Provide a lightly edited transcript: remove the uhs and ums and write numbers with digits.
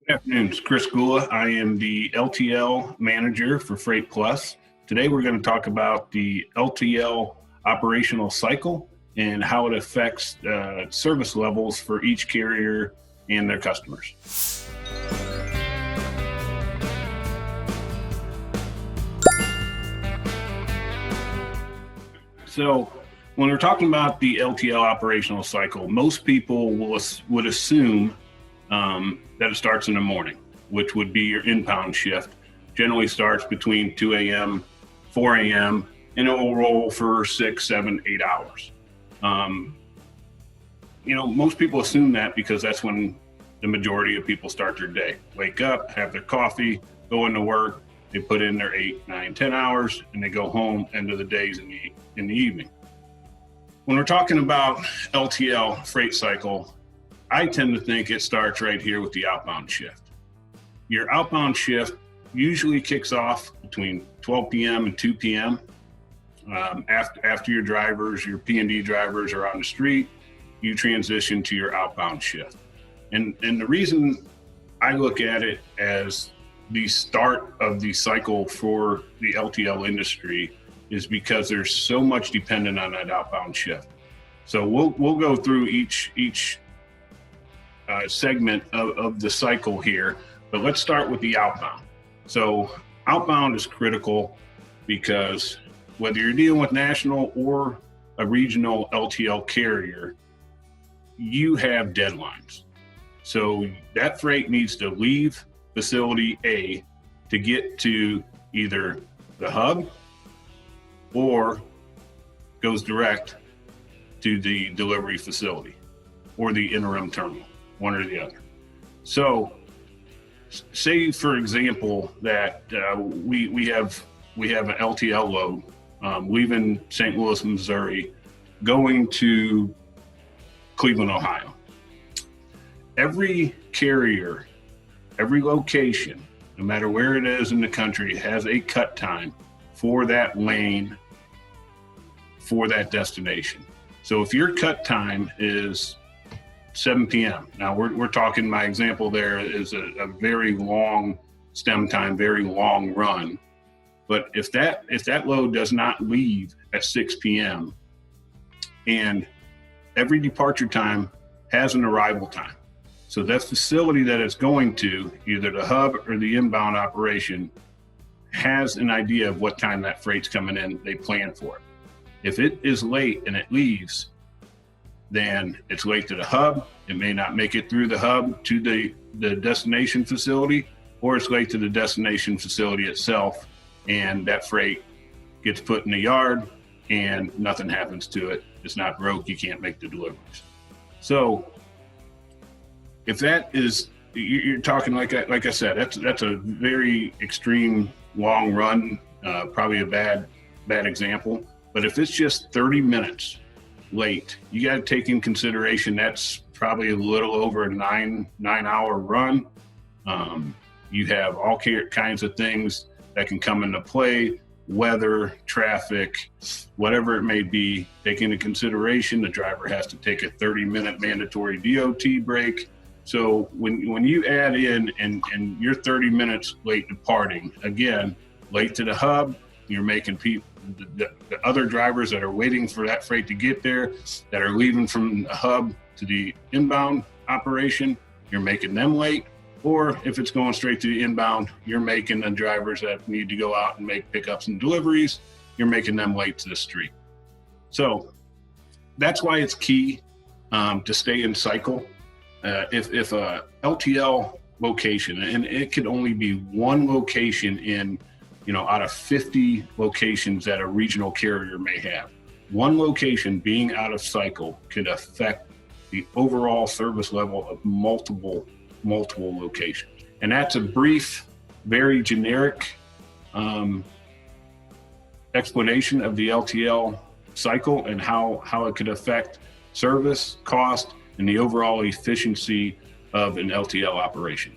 Good afternoon, it's Chris Gula. I am the LTL manager for Freight Plus. Today we're going to talk about the LTL operational cycle and how it affects service levels for each carrier and their customers. So when we're talking about the LTL operational cycle, most people would assume that it starts in the morning, which would be your inbound shift. Generally starts between 2 a.m., 4 a.m., and it will roll for 6, 7, 8 hours. Most people assume that because that's when the majority of people start their day. Wake up, have their coffee, go into work, they put in their 8, 9, 10 hours, and they go home, end of the days in the evening. When we're talking about LTL freight cycle, I tend to think it starts right here with the outbound shift. Your outbound shift usually kicks off between 12 p.m. and 2 p.m. After your drivers, your P&D drivers are on the street, you transition to your outbound shift. And the reason I look at it as the start of the cycle for the LTL industry is because there's so much dependent on that outbound shift. So we'll go through each segment of the cycle here, but let's start with the outbound. So outbound is critical because whether you're dealing with national or a regional LTL carrier, you have deadlines. So that freight needs to leave facility A to get to either the hub or goes direct to the delivery facility or the interim terminal, one or the other. So say, for example, that we have an LTL load leaving St. Louis, Missouri, going to Cleveland, Ohio. Every carrier, every location, no matter where it is in the country, has a cut time for that lane, for that destination. So if your cut time is 7 p.m. Now we're talking, my example there is a very long stem time, very long run. But if that load does not leave at 6 p.m. and every departure time has an arrival time. So that facility that it's going to, either the hub or the inbound operation, has an idea of what time that freight's coming in, they plan for it. If it is late and it leaves, then it's late to the hub. It may not make it through the hub to the destination facility, or it's late to the destination facility itself, and that freight gets put in the yard and nothing happens to it. It's not broke, you can't make the deliveries. So if that is, you're talking like I said, that's a very extreme long run, probably a bad example. But if it's just 30 minutes late, you got to take in consideration that's probably a little over a nine hour run. You have all kinds of things that can come into play: weather, traffic, whatever it may be. Take into consideration the driver has to take a 30-minute mandatory DOT break. So when you add in and you're 30 minutes late departing, again, late to the hub, you're making people, the other drivers that are waiting for that freight to get there, that are leaving from the hub to the inbound operation, you're making them late. Or if it's going straight to the inbound, you're making the drivers that need to go out and make pickups and deliveries, you're making them late to the street. So that's why it's key to stay in cycle. If a LTL location, and it could only be one location in, out of 50 locations that a regional carrier may have, one location being out of cycle could affect the overall service level of multiple locations. And that's a brief, very generic explanation of the LTL cycle and how it could affect service, cost, and the overall efficiency of an LTL operation.